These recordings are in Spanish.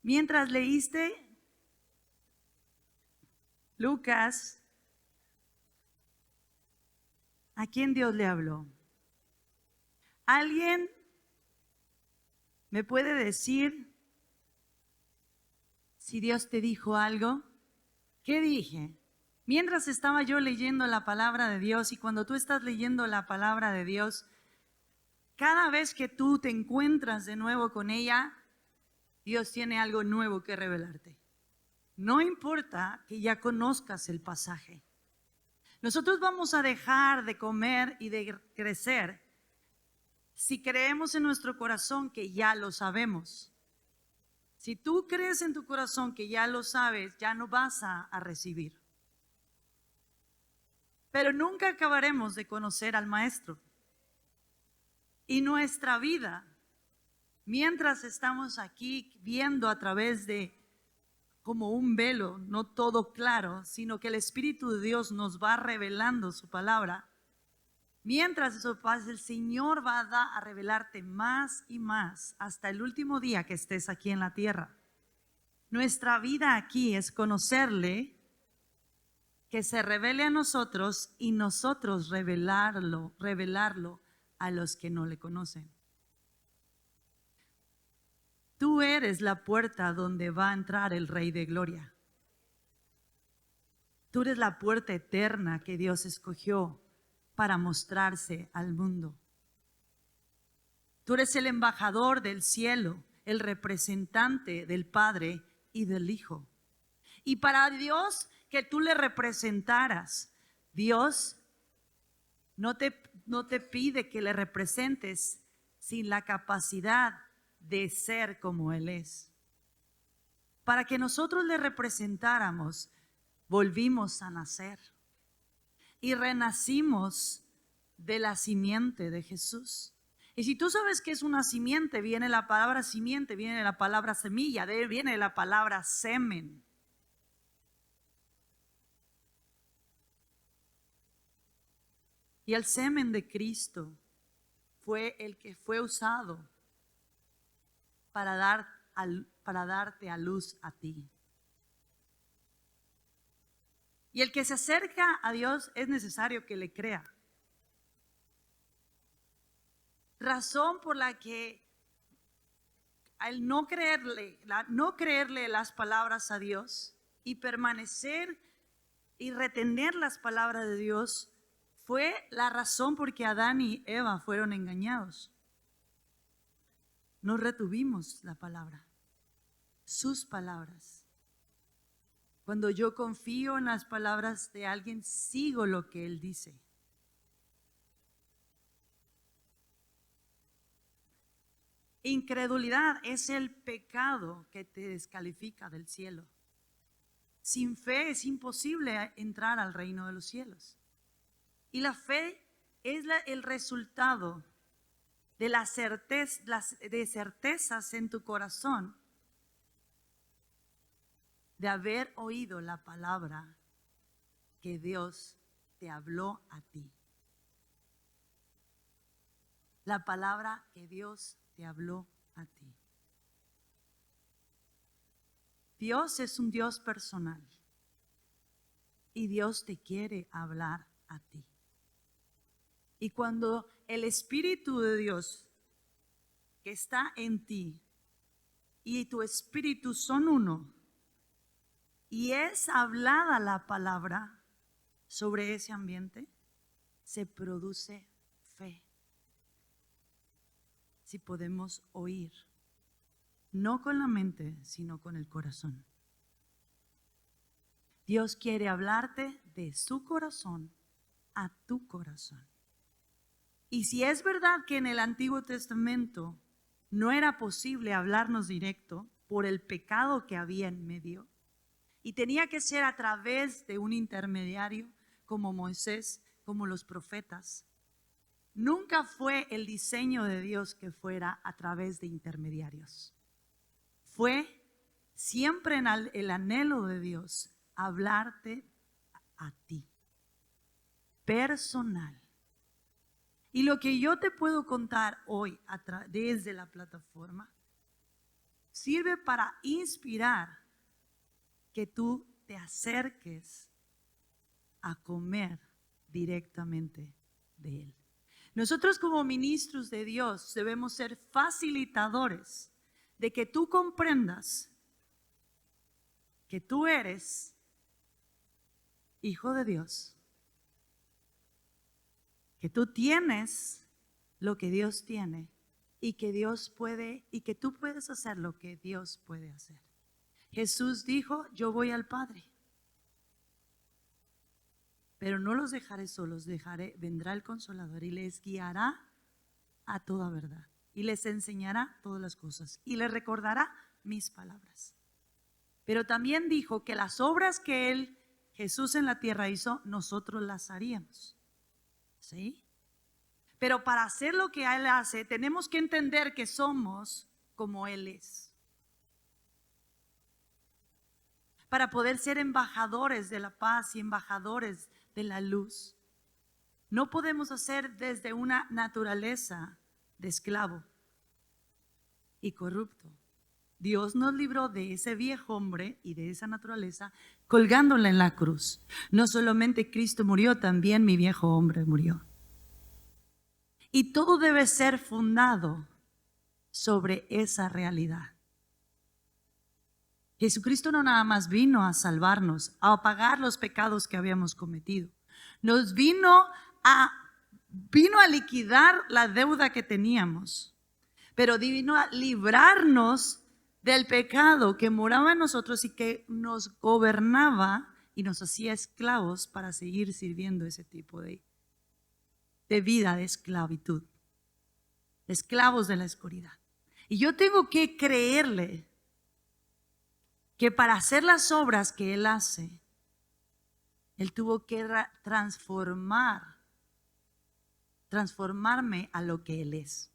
Mientras leíste Lucas, ¿a quién Dios le habló? ¿Alguien me puede decir si Dios te dijo algo? ¿Qué dije? Mientras estaba yo leyendo la palabra de Dios, y cuando tú estás leyendo la palabra de Dios, cada vez que tú te encuentras de nuevo con ella, Dios tiene algo nuevo que revelarte. No importa que ya conozcas el pasaje. Nosotros vamos a dejar de comer y de crecer si creemos en nuestro corazón que ya lo sabemos. Si tú crees en tu corazón que ya lo sabes, ya no vas a recibir. Pero nunca acabaremos de conocer al Maestro. Y nuestra vida, mientras estamos aquí viendo a través de como un velo, no todo claro, sino que el Espíritu de Dios nos va revelando su palabra. Mientras eso pasa, el Señor va a revelarte más y más hasta el último día que estés aquí en la tierra. Nuestra vida aquí es conocerle, que se revele a nosotros y nosotros revelarlo a los que no le conocen. Tú eres la puerta donde va a entrar el Rey de Gloria. Tú eres la puerta eterna que Dios escogió para mostrarse al mundo. Tú eres el embajador del cielo, el representante del Padre y del Hijo. Y para Dios que tú le representaras, Dios no te pide que le representes sin la capacidad de ser como Él es. Para que nosotros le representáramos, volvimos a nacer y renacimos de la simiente de Jesús. Y si tú sabes que es una simiente, viene la palabra simiente, viene la palabra semilla, viene la palabra semen. Y el semen de Cristo fue el que fue usado para darte a luz a ti. Y el que se acerca a Dios es necesario que le crea. Razón por la que al no creerle las palabras a Dios y permanecer y retener las palabras de Dios fue la razón por que Adán y Eva fueron engañados. No retuvimos la palabra, sus palabras. Cuando yo confío en las palabras de alguien, sigo lo que él dice. Incredulidad es el pecado que te descalifica del cielo. Sin fe es imposible entrar al reino de los cielos. Y la fe es el resultado de de certezas en tu corazón, de haber oído la palabra que Dios te habló a ti. La palabra que Dios te habló a ti. Dios es un Dios personal y Dios te quiere hablar a ti. Y cuando el Espíritu de Dios que está en ti y tu espíritu son uno, y es hablada la palabra sobre ese ambiente, se produce fe. Si podemos oír, no con la mente, sino con el corazón. Dios quiere hablarte de su corazón a tu corazón. Y si es verdad que en el Antiguo Testamento no era posible hablarnos directo por el pecado que había en medio, y tenía que ser a través de un intermediario como Moisés, como los profetas, nunca fue el diseño de Dios que fuera a través de intermediarios. Fue siempre el anhelo de Dios hablarte a ti, personal. Y lo que yo te puedo contar hoy desde la plataforma sirve para inspirar que tú te acerques a comer directamente de Él. Nosotros como ministros de Dios debemos ser facilitadores de que tú comprendas que tú eres hijo de Dios, que tú tienes lo que Dios tiene y que Dios puede y que tú puedes hacer lo que Dios puede hacer. Jesús dijo, yo voy al Padre, pero no los dejaré solos, vendrá el Consolador y les guiará a toda verdad y les enseñará todas las cosas y les recordará mis palabras. Pero también dijo que las obras que Jesús en la tierra hizo, nosotros las haríamos. ¿Sí? Pero para hacer lo que Él hace, tenemos que entender que somos como Él es. Para poder ser embajadores de la paz y embajadores de la luz, no podemos hacer desde una naturaleza de esclavo y corrupto. Dios nos libró de ese viejo hombre y de esa naturaleza colgándola en la cruz. No solamente Cristo murió, también mi viejo hombre murió. Y todo debe ser fundado sobre esa realidad. Jesucristo no nada más vino a salvarnos, a pagar los pecados que habíamos cometido. Nos vino a liquidar la deuda que teníamos, pero vino a librarnos del pecado que moraba en nosotros y que nos gobernaba y nos hacía esclavos para seguir sirviendo ese tipo de vida de esclavitud, esclavos de la oscuridad. Y yo tengo que creerle que para hacer las obras que Él hace, Él tuvo que transformarme a lo que Él es.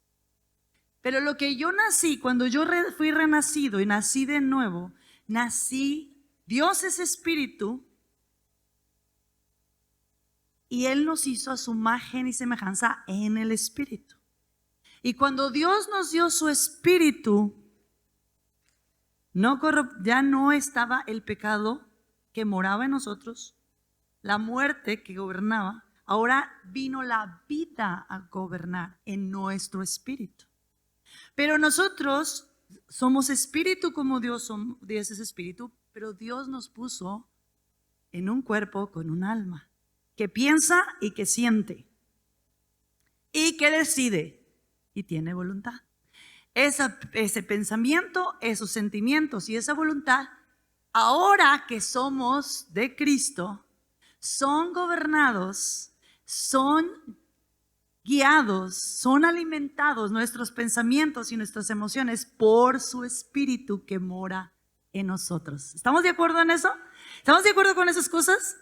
Pero lo que yo nací, cuando yo fui renacido y nací de nuevo, Dios es espíritu y Él nos hizo a su imagen y semejanza en el espíritu. Y cuando Dios nos dio su espíritu, ya no estaba el pecado que moraba en nosotros, la muerte que gobernaba, ahora vino la vida a gobernar en nuestro espíritu. Pero nosotros somos espíritu como Dios es espíritu, pero Dios nos puso en un cuerpo con un alma que piensa y que siente y que decide y tiene voluntad. Ese pensamiento, esos sentimientos y esa voluntad, ahora que somos de Cristo, son gobernados, son guiados, son alimentados nuestros pensamientos y nuestras emociones por su espíritu que mora en nosotros. ¿Estamos de acuerdo en eso? ¿Estamos de acuerdo con esas cosas?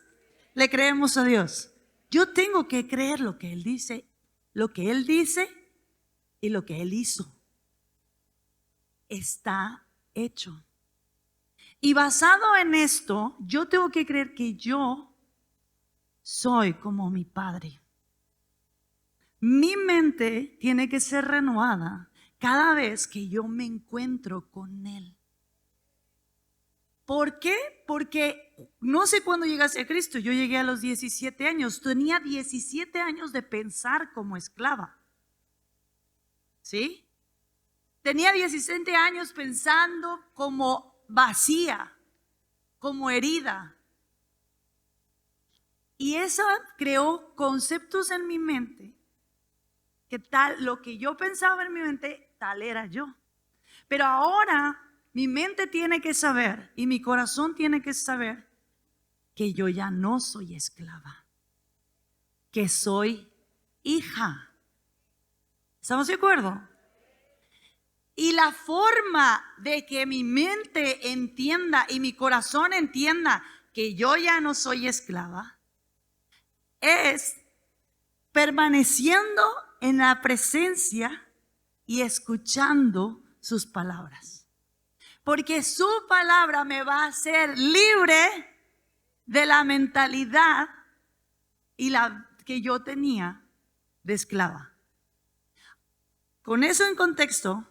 Le creemos a Dios. Yo tengo que creer lo que Él dice y lo que Él hizo. Está hecho. Y basado en esto, yo tengo que creer que yo soy como mi Padre. Mi mente tiene que ser renovada cada vez que yo me encuentro con Él. ¿Por qué? Porque no sé cuándo llegaste a Cristo. Yo llegué a los 17 años. Tenía 17 años de pensar como esclava. ¿Sí? Tenía 17 años pensando como vacía, como herida. Y eso creó conceptos en mi mente, que tal, lo que yo pensaba en mi mente, tal era yo. Pero ahora mi mente tiene que saber y mi corazón tiene que saber que yo ya no soy esclava, que soy hija. ¿Estamos de acuerdo? Y la forma de que mi mente entienda y mi corazón entienda que yo ya no soy esclava es permaneciendo en la presencia y escuchando sus palabras. Porque su palabra me va a hacer libre de la mentalidad y la que yo tenía de esclava. Con eso en contexto,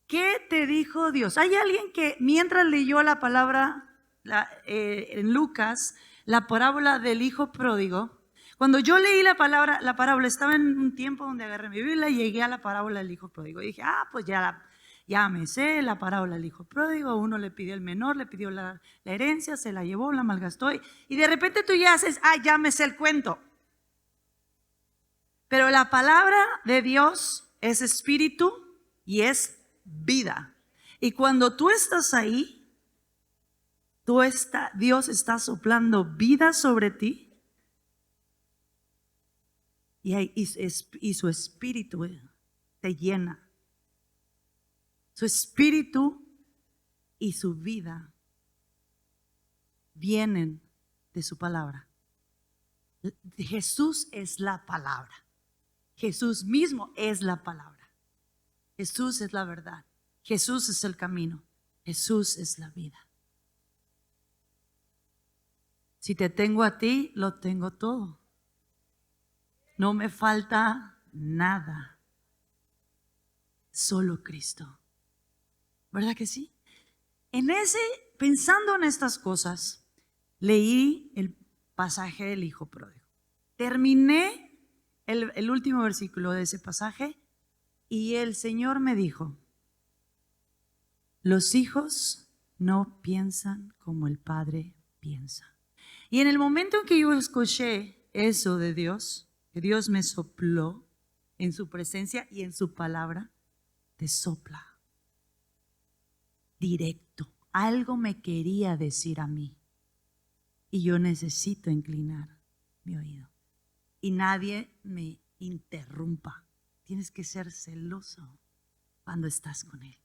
¿Qué te dijo Dios? Hay alguien que mientras leyó la palabra en Lucas, la parábola del hijo pródigo, cuando yo leí la parábola, estaba en un tiempo donde agarré mi Biblia y llegué a la parábola del hijo pródigo. Y dije, pues ya me sé la parábola del hijo pródigo. Uno le pidió el menor, le pidió la herencia, se la llevó, la malgastó. Y de repente tú ya haces, ya me sé el cuento. Pero la palabra de Dios es espíritu y es vida. Y cuando tú estás ahí, Dios está soplando vida sobre ti y su espíritu te llena. Su espíritu y su vida vienen de su palabra. Jesús es la palabra. Jesús mismo es la palabra. Jesús es la verdad. Jesús es el camino. Jesús es la vida. Si te tengo a ti, lo tengo todo. No me falta nada. Solo Cristo. ¿Verdad que sí? Pensando en estas cosas, leí el pasaje del hijo pródigo. Terminé el último versículo de ese pasaje y el Señor me dijo, los hijos no piensan como el Padre piensa. Y en el momento en que yo escuché eso de Dios, que Dios me sopló en su presencia y en su palabra, te sopla directo. Algo me quería decir a mí y yo necesito inclinar mi oído. Y nadie me interrumpa. Tienes que ser celoso cuando estás con Él.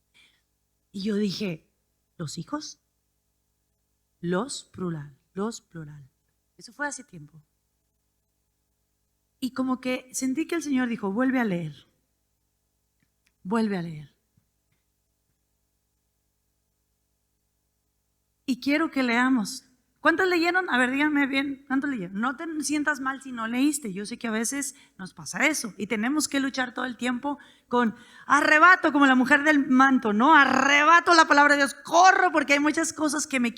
Y yo dije, ¿los hijos? Los plural. Eso fue hace tiempo. Y como que sentí que el Señor dijo, vuelve a leer. Vuelve a leer. Y quiero que leamos. ¿Cuántos leyeron? A ver, díganme bien, ¿cuántos leyeron? No te sientas mal si no leíste. Yo sé que a veces nos pasa eso y tenemos que luchar todo el tiempo con arrebato, como la mujer del manto, ¿no? Arrebato la palabra de Dios, corro porque hay muchas cosas que me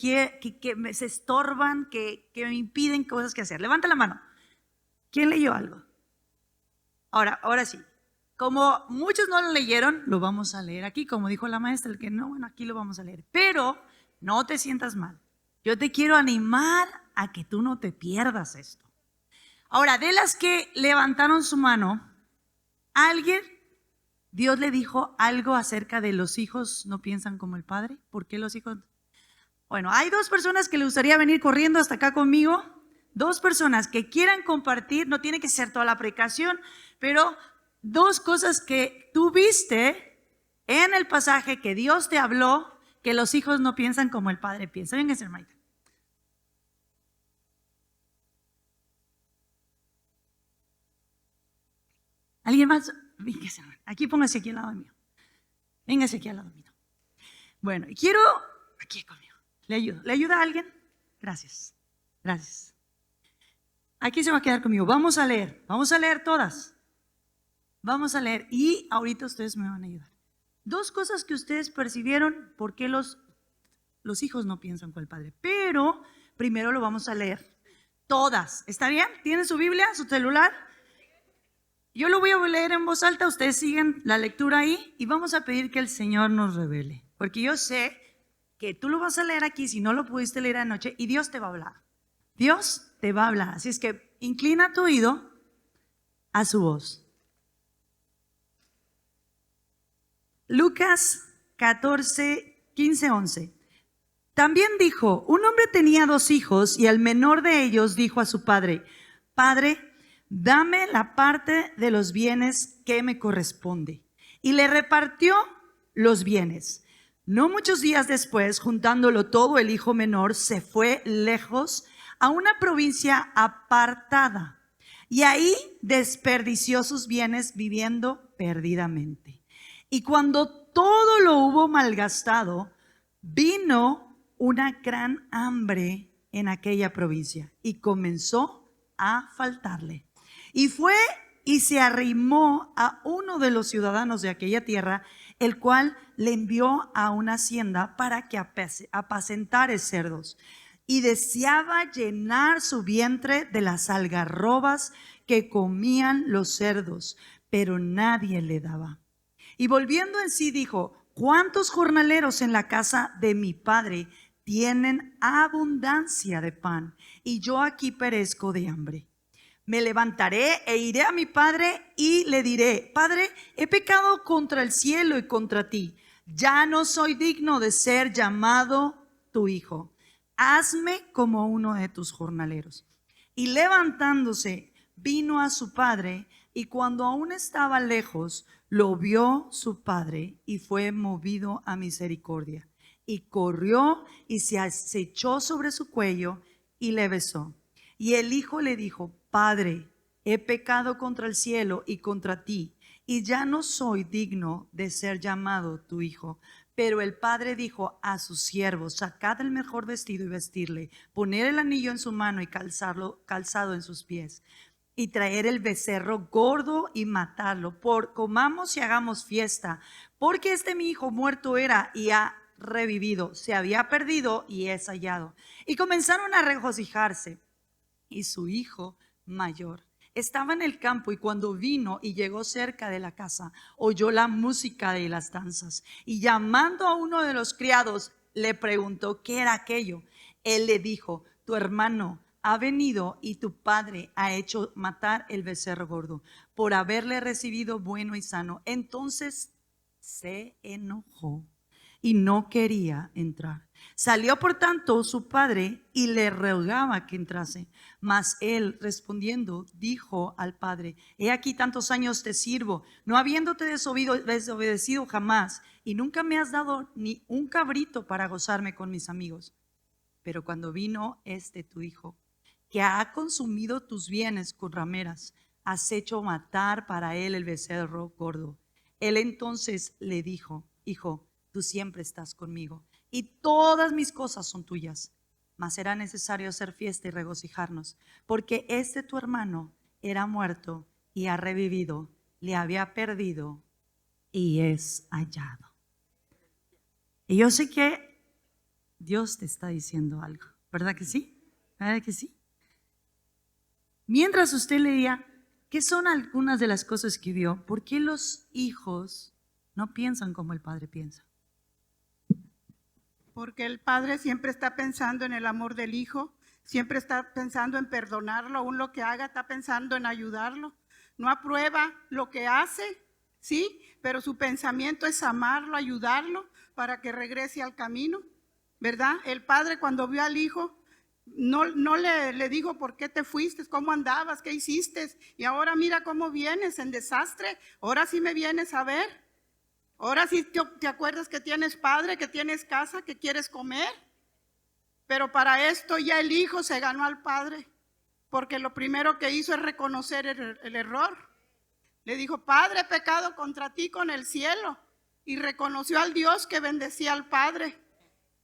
se estorban, que me impiden cosas que hacer. Levanta la mano. ¿Quién leyó algo? Ahora sí. Como muchos no lo leyeron, lo vamos a leer aquí, como dijo la maestra, el que no, bueno, aquí lo vamos a leer. Pero no te sientas mal. Yo te quiero animar a que tú no te pierdas esto. Ahora, de las que levantaron su mano, ¿alguien, Dios le dijo algo acerca de los hijos no piensan como el Padre? ¿Por qué los hijos? Bueno, hay dos personas que le gustaría venir corriendo hasta acá conmigo. Dos personas que quieran compartir, no tiene que ser toda la predicación, pero dos cosas que tú viste en el pasaje que Dios te habló, que los hijos no piensan como el Padre piensa. Véngase, hermanita. ¿Alguien más? Véngase, aquí póngase aquí al lado mío. Véngase aquí al lado mío. Bueno, quiero, aquí conmigo. ¿Le ayudo? ¿Le ayuda a alguien? Gracias. Gracias. Aquí se va a quedar conmigo. Vamos a leer todas. Vamos a leer y ahorita ustedes me van a ayudar. Dos cosas que ustedes percibieron por qué los hijos no piensan con el Padre. Pero primero lo vamos a leer. Todas. ¿Está bien? ¿Tienen su Biblia, su celular? Yo lo voy a leer en voz alta. Ustedes siguen la lectura ahí y vamos a pedir que el Señor nos revele. Porque yo sé que tú lo vas a leer aquí si no lo pudiste leer anoche y Dios te va a hablar. Dios te va a hablar. Así es que inclina tu oído a su voz. Lucas 14, 15, 11. También dijo, un hombre tenía 2 hijos y el menor de ellos dijo a su padre, Padre, dame la parte de los bienes que me corresponde. Y le repartió los bienes. No muchos días después, juntándolo todo, el hijo menor se fue lejos a una provincia apartada y ahí desperdició sus bienes viviendo perdidamente. Y cuando todo lo hubo malgastado, vino una gran hambre en aquella provincia y comenzó a faltarle. Y fue y se arrimó a uno de los ciudadanos de aquella tierra el cual le envió a una hacienda para que apacentare cerdos. Y deseaba llenar su vientre de las algarrobas que comían los cerdos, pero nadie le daba. Y volviendo en sí dijo: ¿cuántos jornaleros en la casa de mi padre tienen abundancia de pan, y yo aquí perezco de hambre? Me levantaré e iré a mi padre y le diré: Padre, he pecado contra el cielo y contra ti. Ya no soy digno de ser llamado tu hijo. Hazme como uno de tus jornaleros. Y levantándose, vino a su padre, y cuando aún estaba lejos, lo vio su padre y fue movido a misericordia. Y corrió y se echó sobre su cuello y le besó. Y el hijo le dijo: Padre, he pecado contra el cielo y contra ti, y ya no soy digno de ser llamado tu hijo. Pero el padre dijo a sus siervos: sacad el mejor vestido y vestirle, poner el anillo en su mano y calzado en sus pies, y traer el becerro gordo y matarlo. Comamos y hagamos fiesta, porque mi hijo muerto era y ha revivido, se había perdido y es hallado. Y comenzaron a regocijarse. Y su hijo mayor estaba en el campo, y cuando vino y llegó cerca de la casa, oyó la música y las danzas, y llamando a uno de los criados, le preguntó qué era aquello. Él le dijo: tu hermano ha venido y tu padre ha hecho matar el becerro gordo, por haberle recibido bueno y sano. Entonces se enojó y no quería entrar. Salió por tanto su padre y le rogaba que entrase. Mas él, respondiendo, dijo al padre: he aquí tantos años te sirvo, no habiéndote desobedecido jamás, y nunca me has dado ni un cabrito para gozarme con mis amigos. Pero cuando vino tu hijo, que ha consumido tus bienes con rameras, has hecho matar para él el becerro gordo. Él entonces le dijo: hijo, tú siempre estás conmigo, y todas mis cosas son tuyas. Mas será necesario hacer fiesta y regocijarnos, porque tu hermano era muerto y ha revivido, le había perdido y es hallado. Y yo sé que Dios te está diciendo algo, ¿verdad que sí? ¿Verdad que sí? Mientras usted leía, ¿qué son algunas de las cosas que vio? ¿Por qué los hijos no piensan como el padre piensa? Porque el padre siempre está pensando en el amor del hijo, siempre está pensando en perdonarlo, aún lo que haga está pensando en ayudarlo. No aprueba lo que hace, sí, pero su pensamiento es amarlo, ayudarlo para que regrese al camino, ¿verdad? El padre, cuando vio al hijo, no le dijo: ¿por qué te fuiste? ¿Cómo andabas? ¿Qué hiciste? Y ahora mira cómo vienes en desastre. Ahora sí me vienes a ver. Ahora sí te acuerdas que tienes padre, que tienes casa, que quieres comer. Pero para esto ya el hijo se ganó al padre, porque lo primero que hizo es reconocer el error. Le dijo: padre, he pecado contra ti con el cielo. Y reconoció al Dios que bendecía al padre.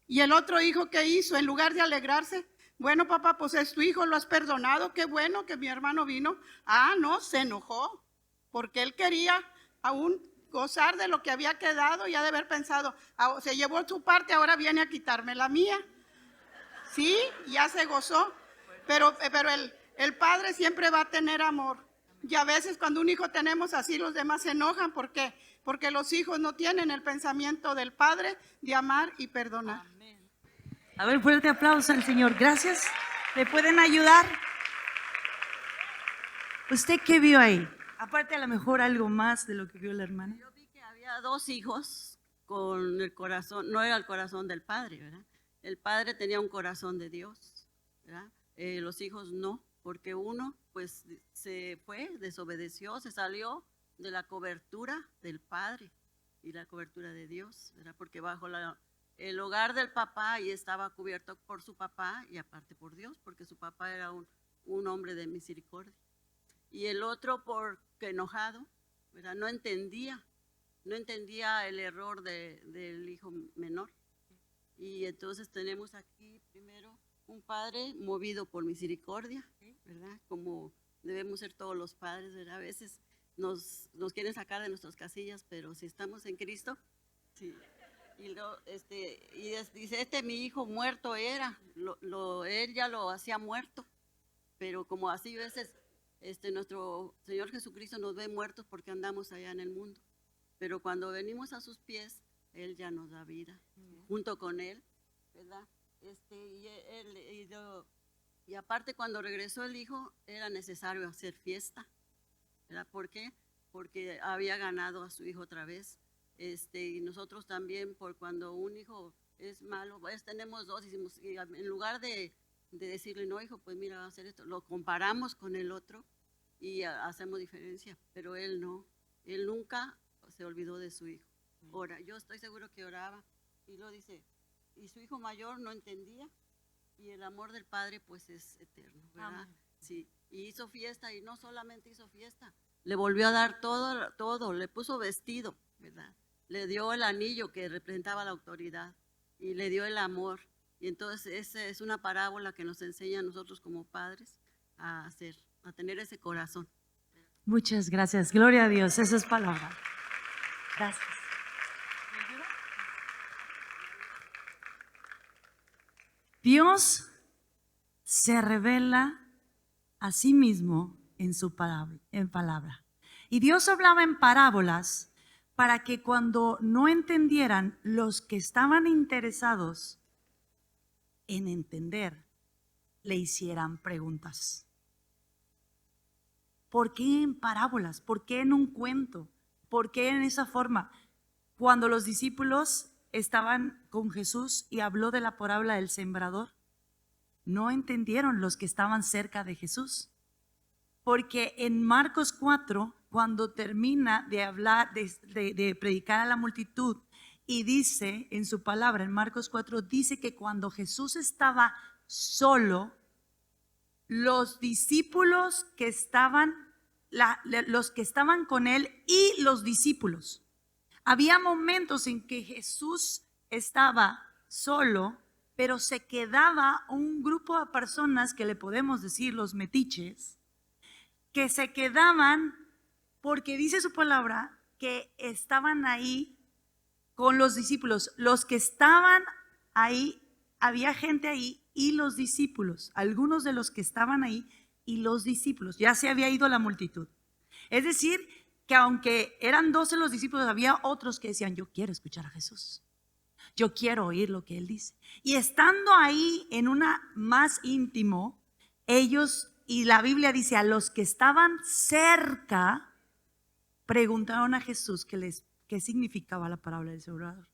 Y el otro hijo, ¿qué hizo? En lugar de alegrarse: bueno, papá, pues es tu hijo, lo has perdonado, qué bueno que mi hermano vino. No, se enojó, porque él quería aún gozar de lo que había quedado, y ha de haber pensado: se llevó su parte, ahora viene a quitarme la mía. Sí, ya se gozó, pero el padre siempre va a tener amor. Y a veces cuando un hijo tenemos así, los demás se enojan. ¿Por qué? Porque los hijos no tienen el pensamiento del padre de amar y perdonar. A ver, fuerte aplauso al Señor. Gracias. ¿Me pueden ayudar? ¿Usted qué vio ahí? Aparte, a lo mejor algo más de lo que vio la hermana. Yo vi que había dos hijos con el corazón, no era el corazón del padre, ¿verdad? El padre tenía un corazón de Dios, ¿verdad? Los hijos no, porque uno pues se fue, desobedeció, se salió de la cobertura del padre y la cobertura de Dios, ¿verdad? Porque bajo el hogar del papá y estaba cubierto por su papá y aparte por Dios, porque su papá era un hombre de misericordia. Y el otro, porque enojado, ¿verdad? No entendía el error del hijo menor. Y entonces tenemos aquí primero un padre movido por misericordia, ¿verdad? Como debemos ser todos los padres, ¿verdad? A veces nos quieren sacar de nuestras casillas, pero si estamos en Cristo, sí. Y dice, mi hijo muerto era, él ya lo hacía muerto, pero como así a veces nuestro Señor Jesucristo nos ve muertos porque andamos allá en el mundo, pero cuando venimos a sus pies, Él ya nos da vida, junto con Él, ¿verdad? Y aparte cuando regresó el hijo, era necesario hacer fiesta, ¿verdad? ¿Por qué? Porque había ganado a su hijo otra vez. Y nosotros también, por cuando un hijo es malo, pues tenemos dos, y en lugar de decirle, no hijo, pues mira, va a hacer esto, lo comparamos con el otro y hacemos diferencia, pero él no, él nunca se olvidó de su hijo. Ora, yo estoy seguro que oraba, y lo dice, y su hijo mayor no entendía, y el amor del padre pues es eterno, ¿verdad? Amén. Sí, y hizo fiesta, y no solamente hizo fiesta, le volvió a dar todo, le puso vestido, ¿verdad? Le dio el anillo que representaba la autoridad y le dio el amor. Y entonces esa es una parábola que nos enseña a nosotros como padres a tener ese corazón. Muchas gracias. Gloria a Dios. Esa es palabra. Gracias. Dios se revela a sí mismo en su palabra. Y Dios hablaba en parábolas para que cuando no entendieran, los que estaban interesados en entender, le hicieran preguntas. ¿Por qué en parábolas? ¿Por qué en un cuento? ¿Por qué en esa forma? Cuando los discípulos estaban con Jesús y habló de la parábola del sembrador, no entendieron los que estaban cerca de Jesús. Porque en Marcos 4, cuando termina de hablar, de predicar a la multitud, y dice en su palabra, en Marcos 4, dice que cuando Jesús estaba solo, los discípulos que estaban, los que estaban con él y los discípulos, había momentos en que Jesús estaba solo, pero se quedaba un grupo de personas que le podemos decir los metiches, que se quedaban porque dice su palabra que estaban ahí con los discípulos. Los que estaban ahí, había gente ahí y los discípulos, algunos de los que estaban ahí y los discípulos, ya se había ido la multitud. Es decir, que aunque eran 12 los discípulos, había otros que decían, yo quiero escuchar a Jesús, yo quiero oír lo que Él dice. Y estando ahí en una más íntimo, ellos, y la Biblia dice, a los que estaban cerca, preguntaron a Jesús qué significaba la parábola del sembrador.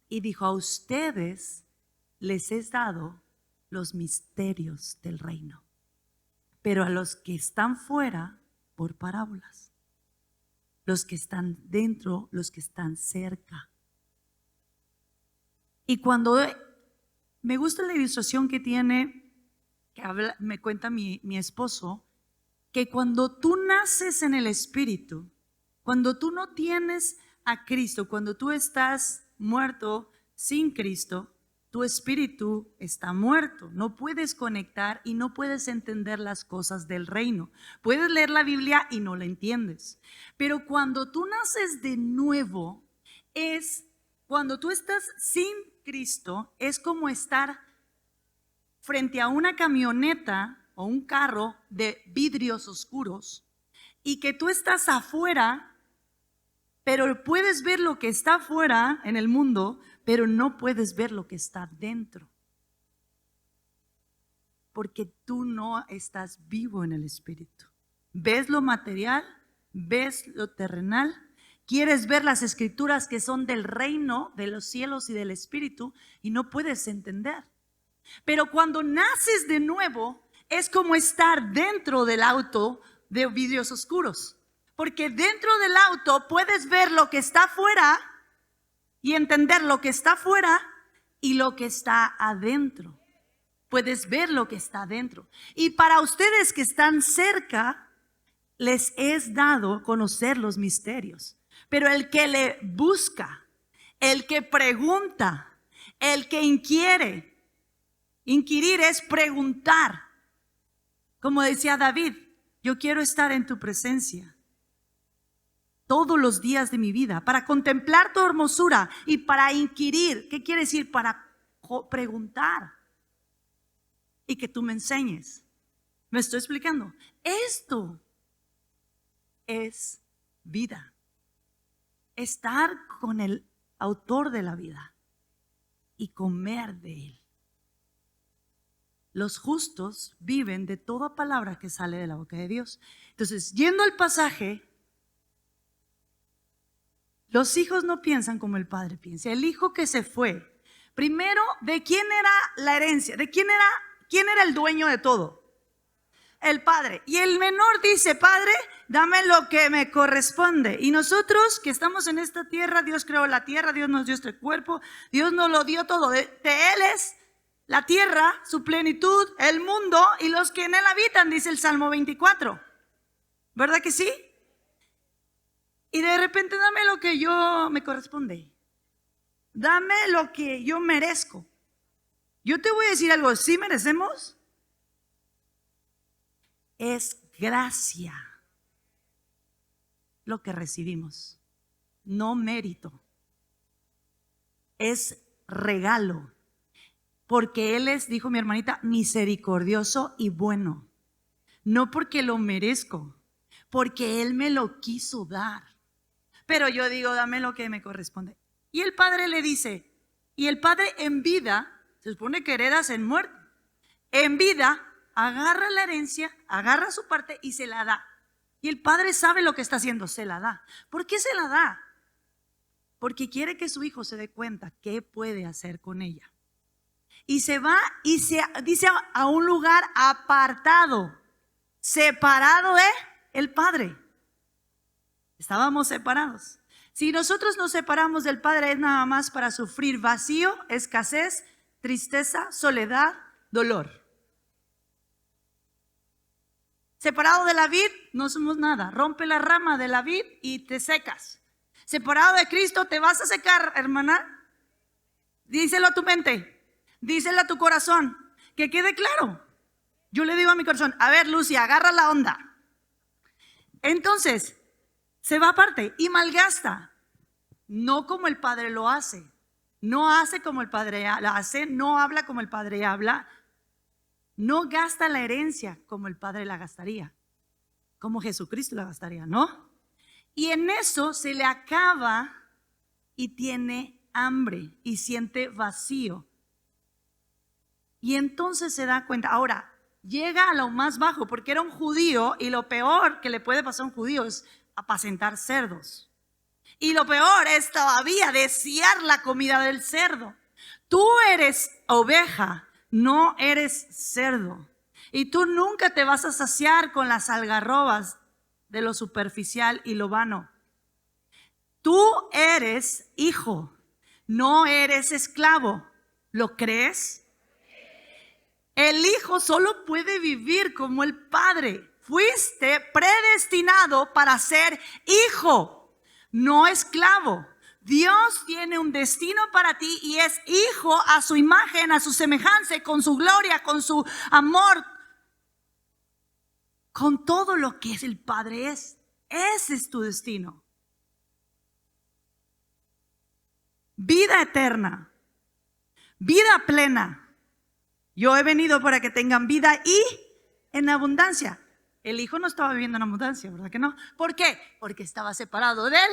Y dijo, a ustedes les he dado los misterios del reino, pero a los que están fuera, por parábolas. Los que están dentro, los que están cerca. Y cuando me gusta la ilustración que tiene, me cuenta mi esposo, que cuando tú naces en el Espíritu, cuando tú no tienes a Cristo, cuando tú estás muerto sin Cristo, tu espíritu está muerto, no puedes conectar y no puedes entender las cosas del reino. Puedes leer la Biblia y no la entiendes. Pero cuando tú naces de nuevo, cuando tú estás sin Cristo, es como estar frente a una camioneta o un carro de vidrios oscuros y que tú estás afuera, pero puedes ver lo que está afuera en el mundo, pero no puedes ver lo que está dentro. Porque tú no estás vivo en el Espíritu. Ves lo material, ves lo terrenal, quieres ver las escrituras que son del reino, de los cielos y del Espíritu, y no puedes entender. Pero cuando naces de nuevo, es como estar dentro del auto de vidrios oscuros. Porque dentro del auto puedes ver lo que está afuera y entender lo que está afuera y lo que está adentro. Puedes ver lo que está adentro. Y para ustedes que están cerca, les es dado conocer los misterios. Pero el que le busca, el que pregunta, el que inquiere, inquirir es preguntar. Como decía David, yo quiero estar en tu presencia. todos los días de mi vida, para contemplar tu hermosura y para inquirir. ¿Qué quiere decir? Para preguntar y que tú me enseñes. ¿Me estoy explicando? Esto es vida. Estar con el autor de la vida y comer de él. Los justos viven de toda palabra que sale de la boca de Dios. Entonces, yendo al pasaje, los hijos no piensan como el padre piensa. El hijo que se fue, primero, ¿de quién era la herencia? ¿De quién era el dueño de todo? El padre. Y el menor dice, Padre, dame lo que me corresponde. Y nosotros que estamos en esta tierra, Dios creó la tierra, Dios nos dio este cuerpo, Dios nos lo dio todo. De Él es la tierra, su plenitud, el mundo y los que en él habitan, dice el Salmo 24. ¿Verdad que sí? Y de repente dame lo que yo me corresponde. Dame lo que yo merezco. Yo te voy a decir algo, ¿sí merecemos? Es gracia lo que recibimos, no mérito. Es regalo. Porque Él es, dijo mi hermanita, misericordioso y bueno. No porque lo merezco, porque Él me lo quiso dar. Pero yo digo, dame lo que me corresponde. Y el padre le dice, y el padre en vida, se supone que heredas en muerte, en vida agarra la herencia, agarra su parte y se la da. Y el padre sabe lo que está haciendo, se la da. ¿Por qué se la da? Porque quiere que su hijo se dé cuenta qué puede hacer con ella. Y se va y se dice a un lugar apartado, separado de el Padre. Estábamos separados. Si nosotros nos separamos del Padre es nada más para sufrir vacío, escasez, tristeza, soledad, dolor. Separado de la vid no somos nada. Rompe la rama de la vid y te secas. Separado de Cristo te vas a secar, hermana. Díselo a tu mente. Díselo a tu corazón, que quede claro. Yo le digo a mi corazón, a ver, Lucia, agarra la onda. Entonces, se va aparte y malgasta. No como el Padre lo hace. No hace como el Padre la hace, no habla como el Padre habla. No gasta la herencia como el Padre la gastaría. Como Jesucristo la gastaría, ¿no? Y en eso se le acaba y tiene hambre y siente vacío. Y entonces se da cuenta, ahora llega a lo más bajo porque era un judío y lo peor que le puede pasar a un judío es apacentar cerdos. Y lo peor es todavía desear la comida del cerdo. Tú eres oveja, no eres cerdo. Y tú nunca te vas a saciar con las algarrobas de lo superficial y lo vano. Tú eres hijo, no eres esclavo. ¿Lo crees? El hijo solo puede vivir como el padre. Fuiste predestinado para ser hijo, no esclavo. Dios tiene un destino para ti y es hijo a su imagen, a su semejanza, con su gloria, con su amor, con todo lo que es el Padre es. Ese es tu destino. Vida eterna, vida plena. Yo he venido para que tengan vida y en abundancia. El hijo no estaba viviendo en abundancia, ¿verdad que no? ¿Por qué? Porque estaba separado de él.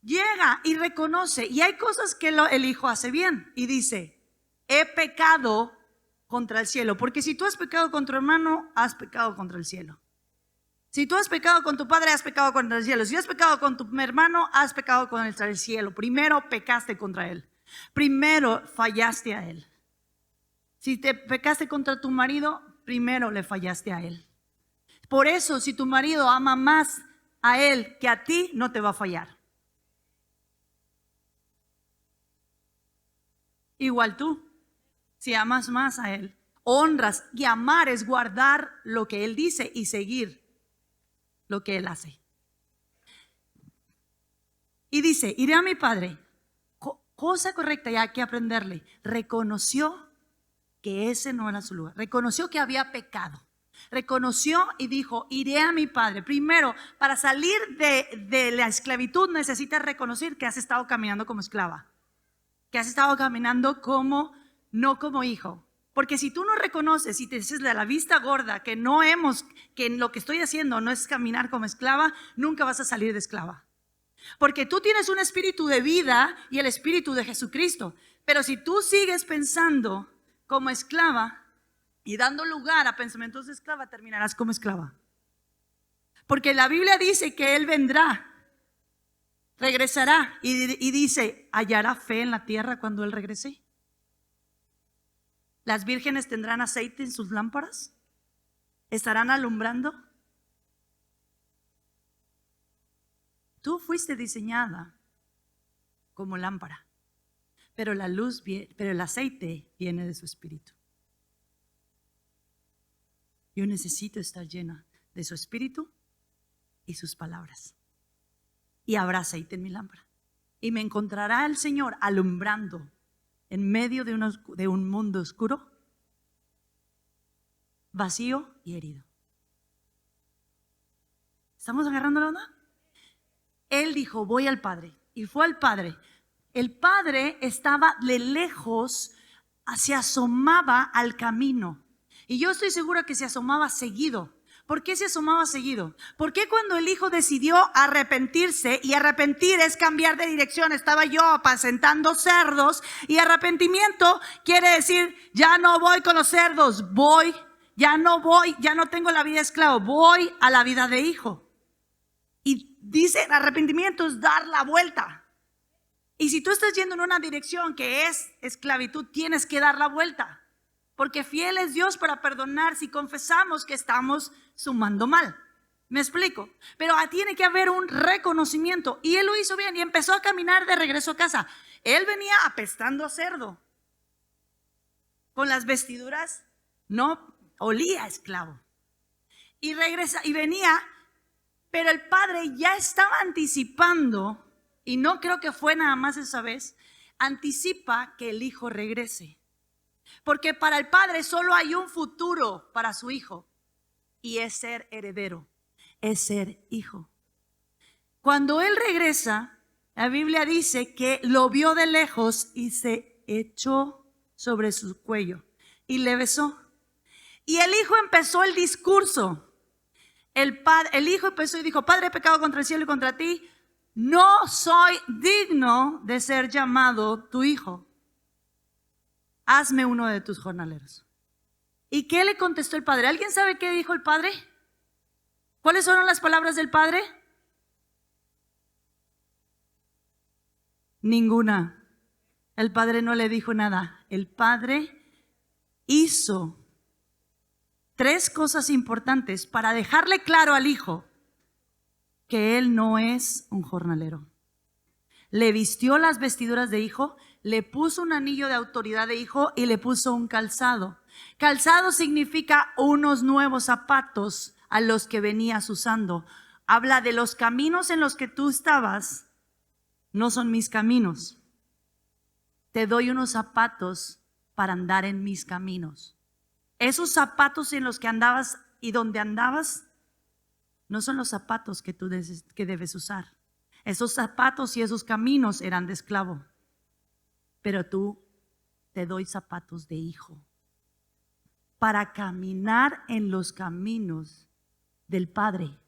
Llega y reconoce, y hay cosas que el hijo hace bien y dice, he pecado contra el cielo. Porque si tú has pecado contra tu hermano, has pecado contra el cielo. Si tú has pecado con tu padre, has pecado contra el cielo. Si has pecado con tu hermano, has pecado contra el cielo. Primero pecaste contra él. Primero fallaste a él. Si te pecaste contra tu marido, primero le fallaste a él. Por eso, si tu marido ama más a él que a ti, no te va a fallar. Igual tú, si amas más a él, honras, y amar es guardar lo que él dice y seguir lo que él hace. Y dice, iré a mi padre. Cosa correcta y hay que aprenderle. Reconoció que ese no era su lugar. Reconoció que había pecado. Reconoció y dijo, iré a mi padre. Primero, para salir de la esclavitud necesitas reconocer que has estado caminando como esclava, que has estado caminando no como hijo. Porque si tú no reconoces y te dices de la vista gorda que lo que estoy haciendo no es caminar como esclava, nunca vas a salir de esclava. Porque tú tienes un espíritu de vida y el espíritu de Jesucristo. Pero si tú sigues pensando como esclava y dando lugar a pensamientos de esclava, terminarás como esclava. Porque la Biblia dice que Él vendrá, regresará y dice, ¿hallará fe en la tierra cuando Él regrese? ¿Las vírgenes tendrán aceite en sus lámparas? ¿Estarán alumbrando? Tú fuiste diseñada como lámpara, pero pero el aceite viene de su espíritu. Yo necesito estar llena de su espíritu y sus palabras. Y habrá aceite en mi lámpara. Y me encontrará el Señor alumbrando en medio de un mundo oscuro, vacío y herido. ¿Estamos agarrando la onda? Él dijo, voy al Padre. Y fue al Padre. El Padre estaba de lejos, se asomaba al camino. Y yo estoy segura que se asomaba seguido. ¿Por qué se asomaba seguido? ¿Por qué cuando el Hijo decidió arrepentirse? Y arrepentir es cambiar de dirección. Estaba yo apacentando cerdos y arrepentimiento quiere decir, ya no voy con los cerdos, ya no tengo la vida de esclavo, voy a la vida de hijo. Y dice, arrepentimiento es dar la vuelta. Y si tú estás yendo en una dirección que es esclavitud, tienes que dar la vuelta. Porque fiel es Dios para perdonar si confesamos que estamos sumando mal. ¿Me explico? Pero tiene que haber un reconocimiento. Y él lo hizo bien y empezó a caminar de regreso a casa. Él venía apestando a cerdo. Con las vestiduras, no olía a esclavo. Y regresa y venía, pero el padre ya estaba anticipando, y no creo que fue nada más esa vez, anticipa que el hijo regrese. Porque para el padre solo hay un futuro para su hijo y es ser heredero, es ser hijo. Cuando él regresa, la Biblia dice que lo vio de lejos y se echó sobre su cuello y le besó. Y el hijo empezó el discurso. El hijo empezó y dijo, Padre, he pecado contra el cielo y contra ti, no soy digno de ser llamado tu hijo. Hazme uno de tus jornaleros. ¿Y qué le contestó el padre? ¿Alguien sabe qué dijo el padre? ¿Cuáles fueron las palabras del padre? Ninguna. El padre no le dijo nada. El padre hizo 3 cosas importantes para dejarle claro al hijo que él no es un jornalero. Le vistió las vestiduras de hijo, le puso un anillo de autoridad de hijo y le puso un calzado. Calzado significa unos nuevos zapatos a los que venías usando. Habla de los caminos en los que tú estabas, no son mis caminos. Te doy unos zapatos para andar en mis caminos. Esos zapatos en los que andabas y donde andabas no son los zapatos que tú debes usar. Esos zapatos y esos caminos eran de esclavo. Pero tú te doy zapatos de hijo para caminar en los caminos del Padre.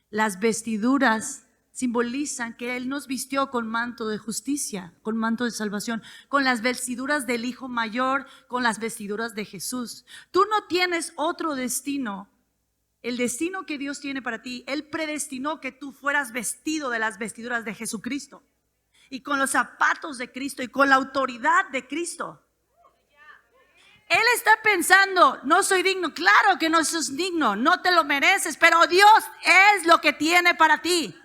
Las vestiduras simbolizan que Él nos vistió con manto de justicia, con manto de salvación, con las vestiduras del Hijo mayor, con las vestiduras de Jesús. Tú no tienes otro destino. El destino que Dios tiene para ti, Él predestinó que tú fueras vestido de las vestiduras de Jesucristo y con los zapatos de Cristo y con la autoridad de Cristo. Él está pensando, no soy digno. Claro que no sos digno, no te lo mereces, pero Dios es lo que tiene para ti.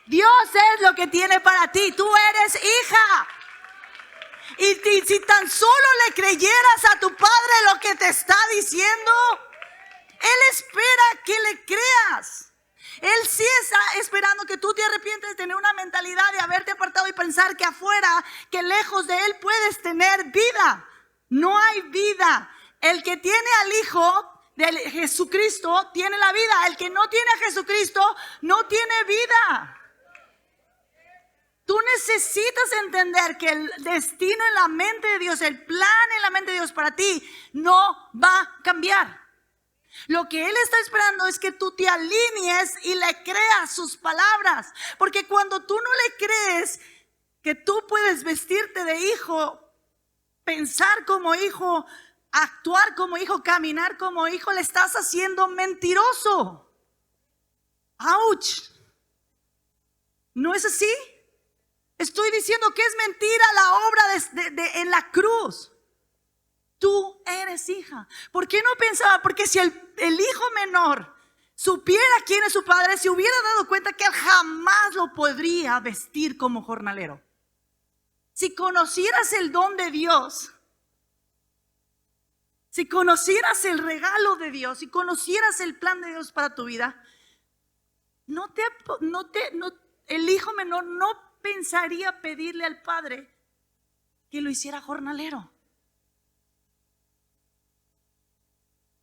Dios es lo que tiene para ti. Tú eres hija. Y si tan solo le creyeras a tu Padre lo que te está diciendo, Él espera que le creas. Él sí está esperando que tú te arrepientes de tener una mentalidad de haberte apartado y pensar que afuera, que lejos de Él puedes tener vida. No hay vida. El que tiene al Hijo de Jesucristo tiene la vida. El que no tiene a Jesucristo no tiene vida. Tú necesitas entender que el destino en la mente de Dios, el plan en la mente de Dios para ti no va a cambiar. Lo que Él está esperando es que tú te alinees y le creas sus palabras. Porque cuando tú no le crees que tú puedes vestirte de hijo, pensar como hijo, actuar como hijo, caminar como hijo, le estás haciendo mentiroso. ¡Auch! ¿No es así? Estoy diciendo que es mentira la obra en la cruz. Tú eres hija. ¿Por qué no pensaba? Porque si el hijo menor supiera quién es su padre, se hubiera dado cuenta que él jamás lo podría vestir como jornalero. Si conocieras el don de Dios, si conocieras el regalo de Dios, si conocieras el plan de Dios para tu vida, el hijo menor no pensaría pedirle al padre que lo hiciera jornalero.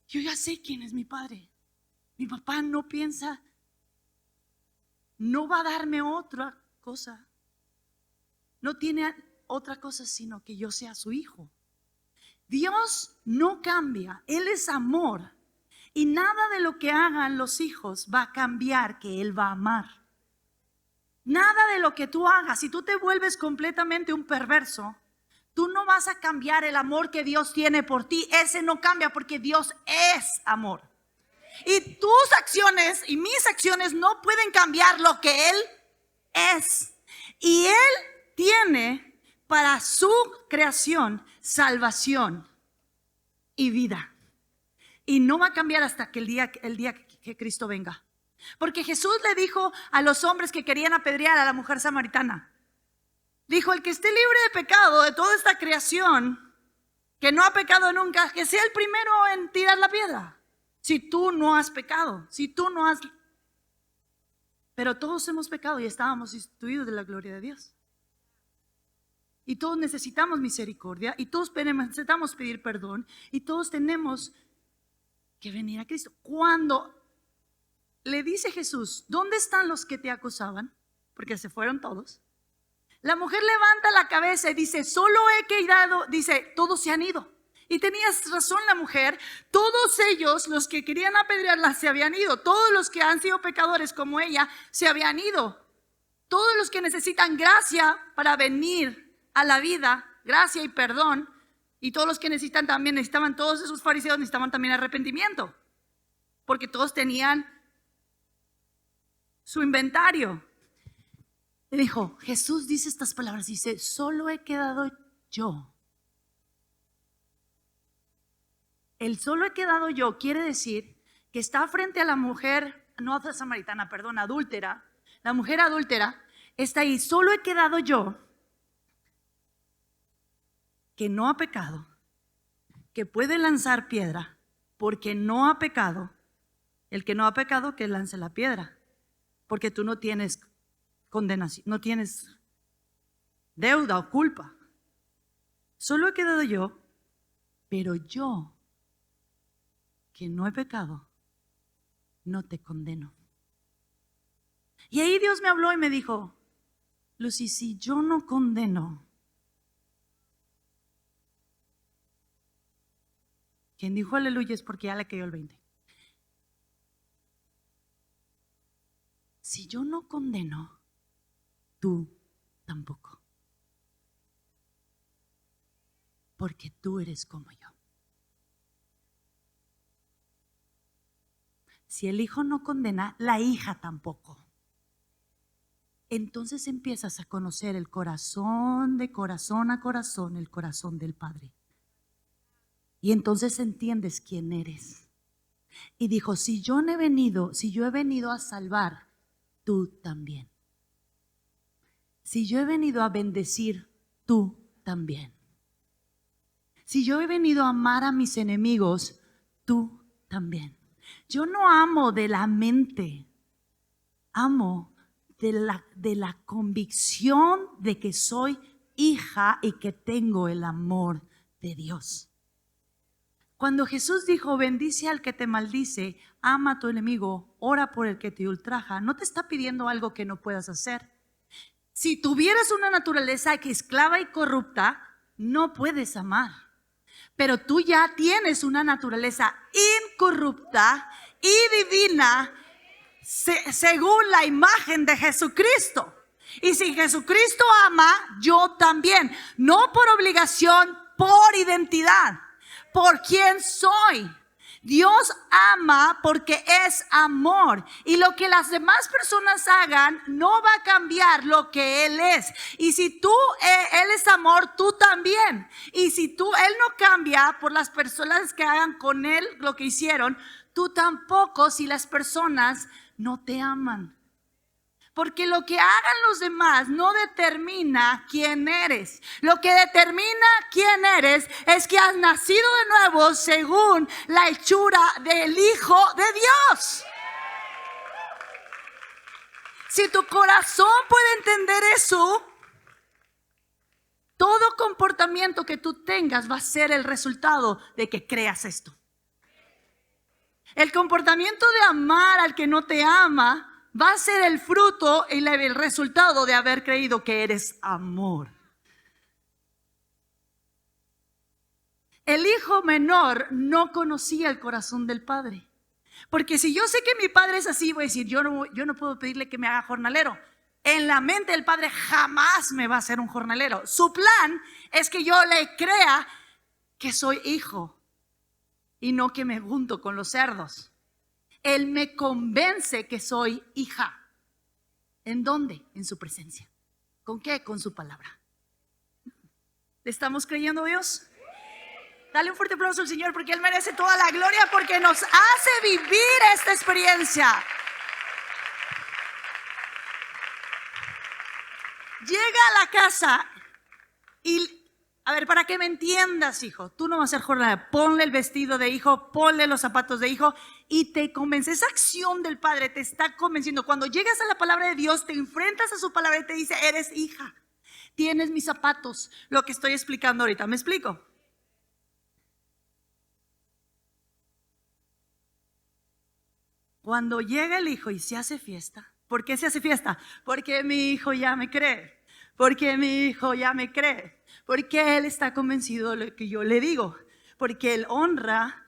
Yo ya sé quién es mi padre. Mi papá no piensa, no va a darme otra cosa. No tiene otra cosa sino que yo sea su hijo. Dios no cambia, Él es amor. Y nada de lo que hagan los hijos va a cambiar que Él va a amar. Nada de lo que tú hagas, si tú te vuelves completamente un perverso, tú no vas a cambiar el amor que Dios tiene por ti. Ese no cambia porque Dios es amor. Y tus acciones y mis acciones no pueden cambiar lo que Él es. Y Él tiene para su creación salvación y vida. Y no va a cambiar hasta que el día que Cristo venga. Porque Jesús le dijo a los hombres que querían apedrear a la mujer samaritana. Dijo, el que esté libre de pecado de toda esta creación, que no ha pecado nunca, que sea el primero en tirar la piedra. Si tú no has pecado, si tú no has... Pero todos hemos pecado y estábamos destituidos de la gloria de Dios. Y todos necesitamos misericordia, y todos necesitamos pedir perdón, y todos tenemos que venir a Cristo. Cuando le dice Jesús, ¿dónde están los que te acusaban? Porque se fueron todos. La mujer levanta la cabeza y dice, solo he quedado, dice, todos se han ido. Y tenías razón la mujer, todos ellos, los que querían apedrearla, se habían ido. Todos los que han sido pecadores como ella, se habían ido. Todos los que necesitan gracia para venir a la vida, gracia y perdón, y todos los que necesitaban, todos esos fariseos necesitaban también arrepentimiento. Porque todos tenían su inventario. Le dijo, Jesús dice estas palabras, dice, solo he quedado yo. El solo he quedado yo quiere decir que está frente a la mujer, no samaritana, perdón, adúltera. La mujer adúltera está ahí, solo he quedado yo, que no ha pecado, que puede lanzar piedra, porque no ha pecado. El que no ha pecado, que lance la piedra, porque tú no tienes condenación, no tienes deuda o culpa. Solo he quedado yo, pero yo, que no he pecado, no te condeno. Y ahí Dios me habló y me dijo, Lucy, si yo no condeno, quien dijo aleluya es porque ya le cayó el 20. Si yo no condeno, tú tampoco. Porque tú eres como yo. Si el hijo no condena, la hija tampoco. Entonces empiezas a conocer el corazón, de corazón a corazón, el corazón del Padre. Y entonces entiendes quién eres. Y dijo, si yo he venido a salvar, tú también. Si yo he venido a bendecir, tú también. Si yo he venido a amar a mis enemigos, tú también. Yo no amo de la mente, amo de la convicción de que soy hija y que tengo el amor de Dios. Cuando Jesús dijo, bendice al que te maldice, ama a tu enemigo, ora por el que te ultraja, no te está pidiendo algo que no puedas hacer. Si tuvieras una naturaleza que esclava y corrupta, no puedes amar. Pero tú ya tienes una naturaleza incorrupta y divina según la imagen de Jesucristo. Y si Jesucristo ama, yo también. No por obligación, por identidad, por quién soy. Dios ama porque es amor. Y lo que las demás personas hagan no va a cambiar lo que Él es. Y si Él es amor, tú también. Y si Él no cambia por las personas que hagan con Él lo que hicieron, tú tampoco si las personas no te aman. Porque lo que hagan los demás no determina quién eres. Lo que determina quién eres es que has nacido de nuevo según la hechura del Hijo de Dios. Si tu corazón puede entender eso, todo comportamiento que tú tengas va a ser el resultado de que creas esto. El comportamiento de amar al que no te ama va a ser el fruto y el resultado de haber creído que eres amor. El hijo menor no conocía el corazón del padre. Porque si yo sé que mi padre es así, voy a decir, yo no puedo pedirle que me haga jornalero. En la mente del padre jamás me va a hacer un jornalero. Su plan es que yo le crea que soy hijo y no que me junto con los cerdos. Él me convence que soy hija. ¿En dónde? En su presencia. ¿Con qué? Con su palabra. ¿Le estamos creyendo a Dios? Dale un fuerte aplauso al Señor porque Él merece toda la gloria porque nos hace vivir esta experiencia. Llega a la casa y... A ver, para que me entiendas, hijo, tú no vas a hacer jornada. Ponle el vestido de hijo, ponle los zapatos de hijo y te convence. Esa acción del Padre te está convenciendo. Cuando llegas a la palabra de Dios, te enfrentas a su palabra y te dice, eres hija, tienes mis zapatos. Lo que estoy explicando ahorita, ¿me explico? Cuando llega el hijo y se hace fiesta, ¿por qué se hace fiesta? Porque mi hijo ya me cree. Porque mi hijo ya me cree. Porque él está convencido de lo que yo le digo. Porque él honra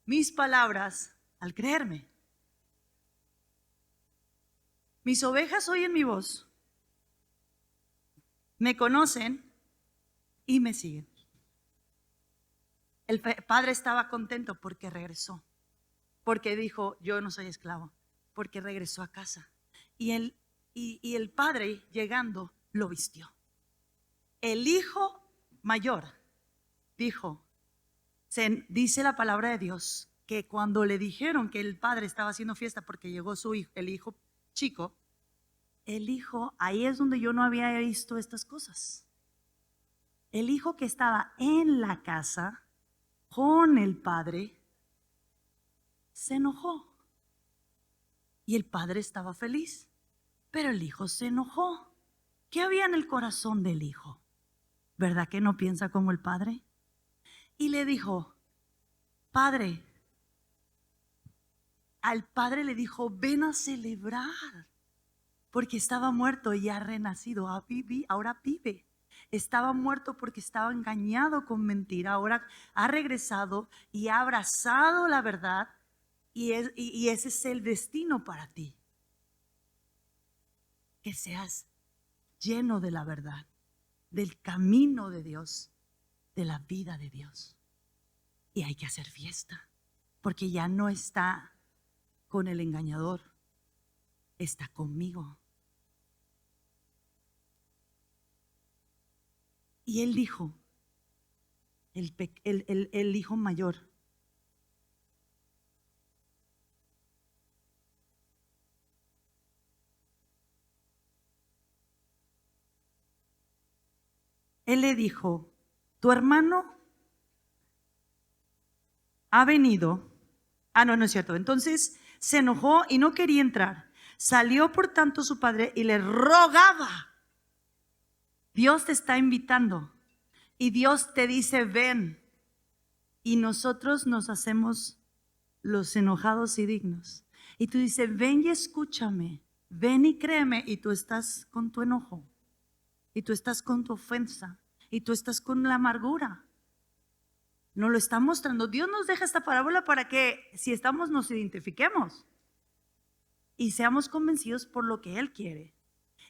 mis palabras al creerme. Mis ovejas oyen mi voz, me conocen y me siguen. El padre estaba contento porque regresó. Porque dijo, yo no soy esclavo. Porque regresó a casa. Y el padre llegando lo vistió. El hijo mayor dijo, dice la palabra de Dios, que cuando le dijeron que el padre estaba haciendo fiesta porque llegó su hijo, el hijo chico, el hijo, ahí es donde yo no había visto estas cosas. El hijo que estaba en la casa con el padre se enojó. Y el padre estaba feliz, pero el hijo se enojó. ¿Qué había en el corazón del hijo? ¿Verdad que no piensa como el padre? Y le dijo, padre, al padre le dijo, ven a celebrar, porque estaba muerto y ha renacido, ahora vive. Estaba muerto porque estaba engañado con mentira, ahora ha regresado y ha abrazado la verdad y ese es el destino para ti. Que seas lleno de la verdad, del camino de Dios, de la vida de Dios. Y hay que hacer fiesta, porque ya no está con el engañador, está conmigo. Y él dijo, el hijo mayor, él le dijo, tu hermano ha venido. No es cierto. Entonces se enojó y no quería entrar. Salió por tanto su padre y le rogaba. Dios te está invitando y Dios te dice, ven. y nosotros nos hacemos los enojados y dignos. Y tú dices, ven y escúchame, ven y créeme, y tú estás con tu enojo, y tú estás con tu ofensa, y tú estás con la amargura. Nos lo está mostrando. Dios nos deja esta parábola para que si estamos nos identifiquemos y seamos convencidos por lo que Él quiere.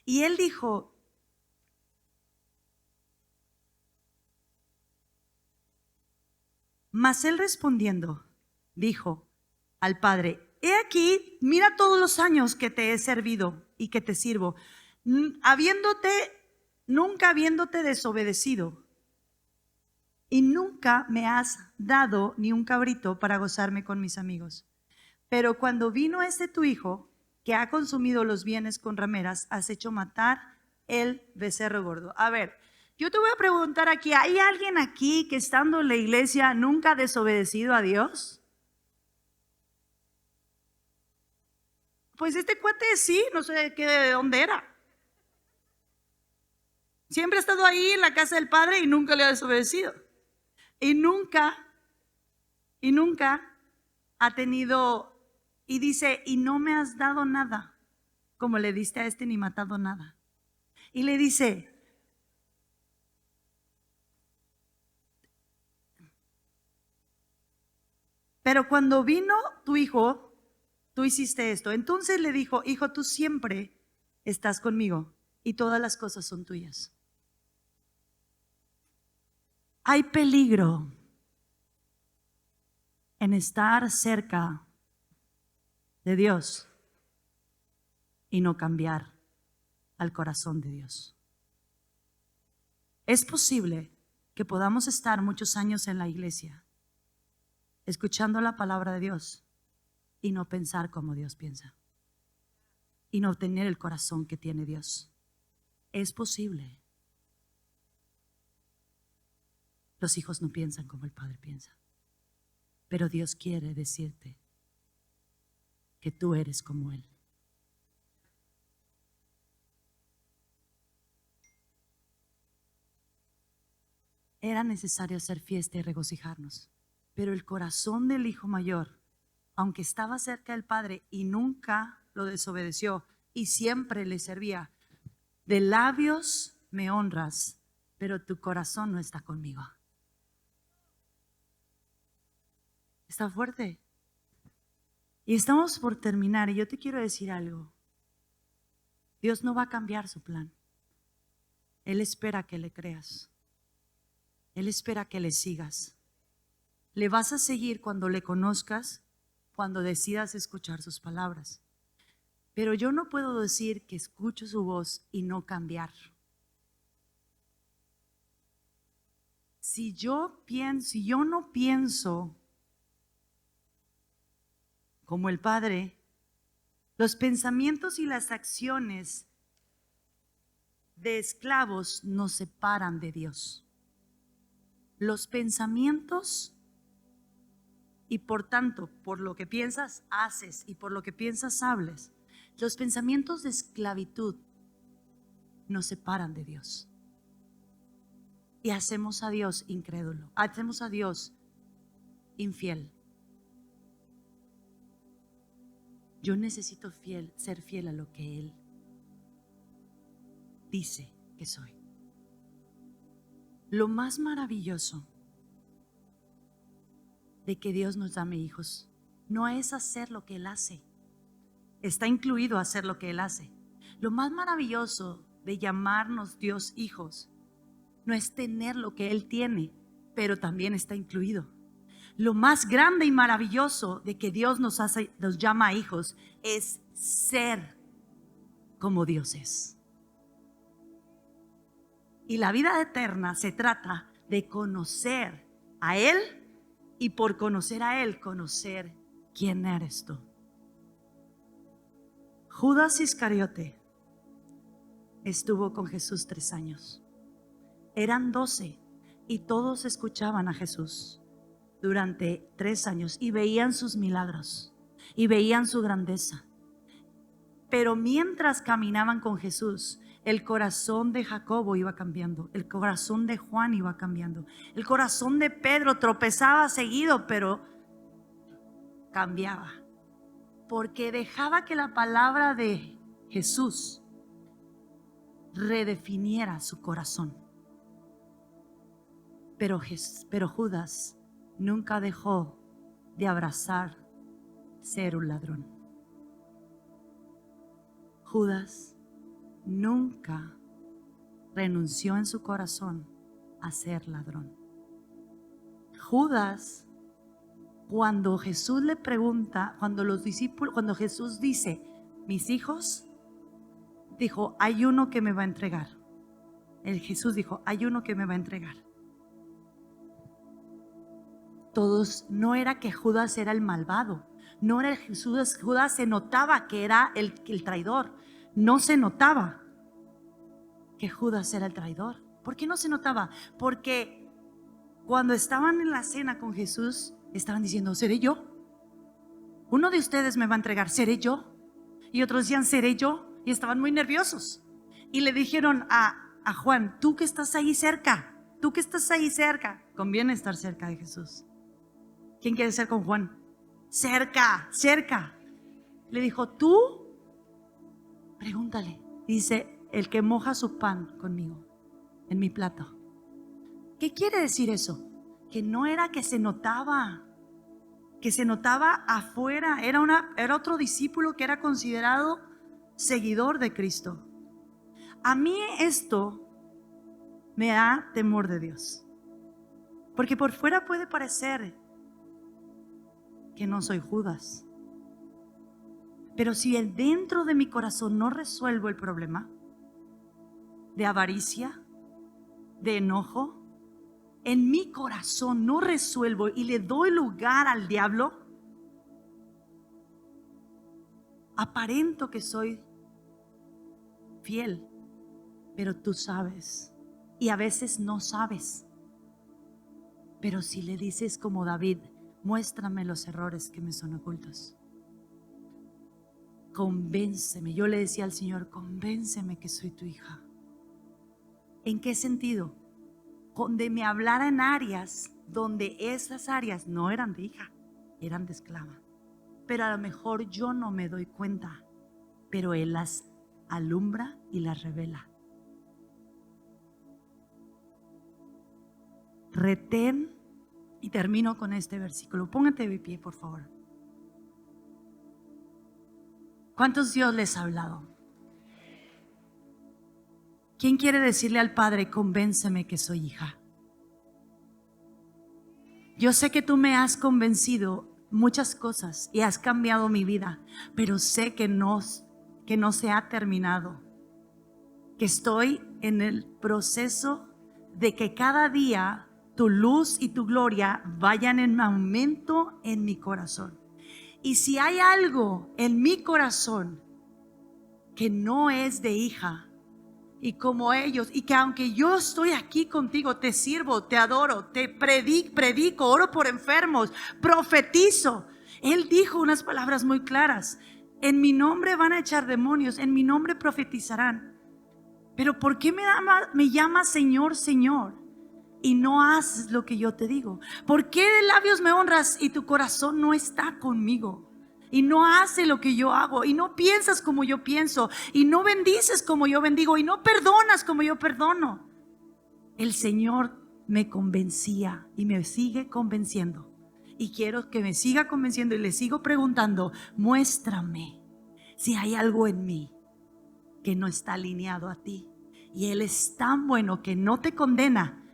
Y Él dijo, mas Él respondiendo, dijo al Padre, he aquí, mira todos los años que te he servido y que te sirvo, nunca habiéndote desobedecido, y nunca me has dado ni un cabrito para gozarme con mis amigos. Pero cuando vino este tu hijo, que ha consumido los bienes con rameras, has hecho matar el becerro gordo. A ver, yo te voy a preguntar aquí, ¿hay alguien aquí que estando en la iglesia nunca ha desobedecido a Dios? Pues este cuate sí, no sé de dónde era. Siempre ha estado ahí en la casa del Padre y nunca le ha desobedecido. Y nunca ha tenido, y dice, y no me has dado nada, como le diste a este, ni matado nada. Y le dice, pero cuando vino tu hijo, tú hiciste esto. Entonces le dijo, hijo, tú siempre estás conmigo y todas las cosas son tuyas. Hay peligro en estar cerca de Dios y no cambiar al corazón de Dios. Es posible que podamos estar muchos años en la iglesia, escuchando la palabra de Dios y no pensar como Dios piensa y no tener el corazón que tiene Dios. Es posible. Los hijos no piensan como el Padre piensa, pero Dios quiere decirte que tú eres como Él. Era necesario hacer fiesta y regocijarnos, pero el corazón del hijo mayor, aunque estaba cerca del Padre y nunca lo desobedeció y siempre le servía, de labios me honras, pero tu corazón no está conmigo. Está fuerte. Y estamos por terminar y yo te quiero decir algo. Dios no va a cambiar su plan. Él espera que le creas. Él espera que le sigas. Le vas a seguir cuando le conozcas, cuando decidas escuchar sus palabras. Pero yo no puedo decir que escucho su voz y no cambiar. Si yo no pienso como el Padre, los pensamientos y las acciones de esclavos nos separan de Dios. Los pensamientos y por tanto, por lo que piensas, haces y por lo que piensas, hables. Los pensamientos de esclavitud nos separan de Dios. Y hacemos a Dios incrédulo, hacemos a Dios infiel. Yo necesito ser fiel a lo que Él dice que soy. Lo más maravilloso de que Dios nos llame hijos no es hacer lo que Él hace. Está incluido hacer lo que Él hace. Lo más maravilloso de llamarnos Dios hijos no es tener lo que Él tiene, pero también está incluido. Lo más grande y maravilloso de que Dios nos llama hijos es ser como Dios es. Y la vida eterna se trata de conocer a Él y por conocer a Él, conocer quién eres tú. Judas Iscariote estuvo con Jesús 3 años. Eran 12 y todos escuchaban a Jesús durante 3 años y veían sus milagros y veían su grandeza. Pero mientras caminaban con Jesús, El corazón de Jacobo iba cambiando, el corazón de Juan iba cambiando, el corazón de Pedro tropezaba seguido, pero cambiaba, porque dejaba que la palabra de Jesús redefiniera su corazón. Pero Judas nunca dejó de abrazar ser un ladrón. Judas nunca renunció en su corazón a ser ladrón. Judas, cuando Jesús le pregunta, cuando Jesús dice, mis hijos, dijo, hay uno que me va a entregar. Jesús dijo, hay uno que me va a entregar. Todos, no era que Judas era el malvado, no era Judas se notaba que era el traidor, no se notaba que Judas era el traidor. ¿Por qué no se notaba? Porque cuando estaban en la cena con Jesús, estaban diciendo, ¿seré yo? Uno de ustedes me va a entregar, ¿seré yo? Y otros decían, ¿seré yo? Y estaban muy nerviosos. Y le dijeron a Juan, tú que estás ahí cerca, conviene estar cerca de Jesús. ¿Quién quiere ser con Juan? Cerca. Le dijo, tú, pregúntale. Dice, el que moja su pan conmigo, en mi plato. ¿Qué quiere decir eso? Que no era que se notaba afuera, era otro discípulo que era considerado seguidor de Cristo. A mí esto me da temor de Dios, porque por fuera puede parecer que no soy Judas, pero si dentro de mi corazón no resuelvo el problema de avaricia, de enojo, en mi corazón no resuelvo y le doy lugar al diablo, aparento que soy fiel, pero tú sabes, y a veces no sabes. Pero si le dices como David, muéstrame los errores que me son ocultos. Convénceme. Yo le decía al Señor, convénceme que soy tu hija. ¿En qué sentido? Donde me hablara en áreas donde esas áreas no eran de hija, eran de esclava. Pero a lo mejor yo no me doy cuenta, pero Él las alumbra y las revela. Retén, y termino con este versículo. Póngate de pie, por favor. ¿Cuántos Dios les ha hablado? ¿Quién quiere decirle al Padre, convénceme que soy hija? Yo sé que tú me has convencido muchas cosas y has cambiado mi vida, pero sé que no se ha terminado, que estoy en el proceso de que cada día tu luz y tu gloria vayan en aumento en mi corazón. Y si hay algo en mi corazón que no es de hija, y como ellos, y que aunque yo estoy aquí contigo, te sirvo, te adoro, te predico, oro por enfermos, profetizo. Él dijo unas palabras muy claras: en mi nombre van a echar demonios, en mi nombre profetizarán. Pero ¿por qué me llamas Señor, Señor, y no haces lo que yo te digo? ¿Por qué de labios me honras y tu corazón no está conmigo? Y no hace lo que yo hago, y no piensas como yo pienso, y no bendices como yo bendigo, y no perdonas como yo perdono. El Señor me convencía y me sigue convenciendo. Y quiero que me siga convenciendo, y le sigo preguntando: muéstrame si hay algo en mí que no está alineado a ti. Y Él es tan bueno que no te condena,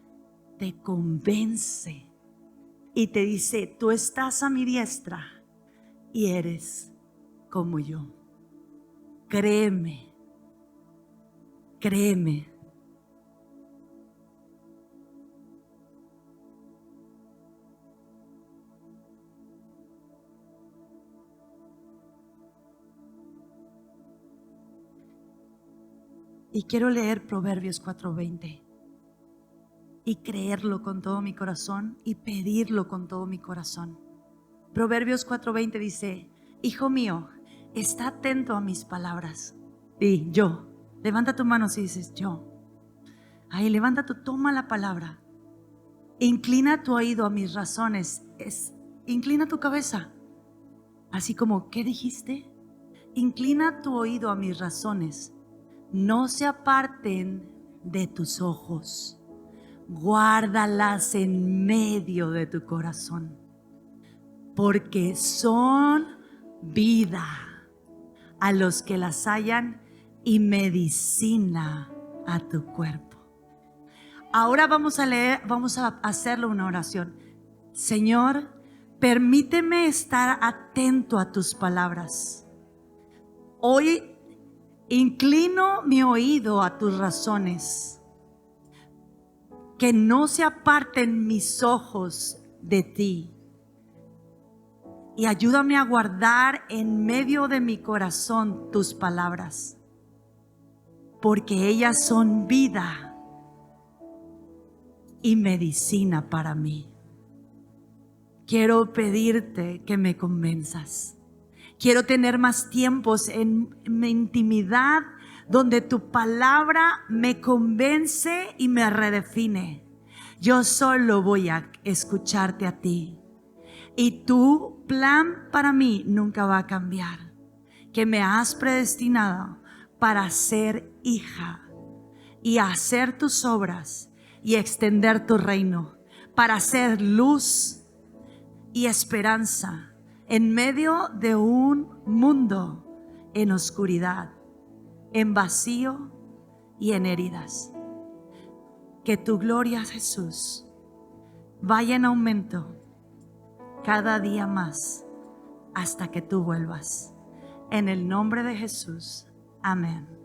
te convence y te dice: tú estás a mi diestra y eres como yo. Créeme, créeme. Y quiero leer Proverbios 4:20 y creerlo con todo mi corazón y pedirlo con todo mi corazón. Proverbios 4:20 dice: hijo mío, está atento a mis palabras. Y yo, Levanta tu mano si dices yo. Ahí, levanta tu, toma la palabra. Inclina tu oído a mis razones. Inclina tu cabeza. Así como, ¿qué dijiste? Inclina tu oído a mis razones. No se aparten de tus ojos. Guárdalas en medio de tu corazón. Porque son vida a los que las hallan y medicina a tu cuerpo. Ahora vamos a leer, vamos a hacerle una oración. Señor, permíteme estar atento a tus palabras. Hoy inclino mi oído a tus razones. Que no se aparten mis ojos de ti. Y ayúdame a guardar en medio de mi corazón tus palabras. Porque ellas son vida y medicina para mí. Quiero pedirte que me convenzas. Quiero tener más tiempos en mi intimidad donde tu palabra me convence y me redefine. Yo solo voy a escucharte a ti. Y tu plan para mí nunca va a cambiar. Que me has predestinado para ser hija y hacer tus obras y extender tu reino, para ser luz y esperanza en medio de un mundo en oscuridad, en vacío y en heridas. Que tu gloria, Jesús, vaya en aumento cada día más hasta que tú vuelvas. En el nombre de Jesús. Amén.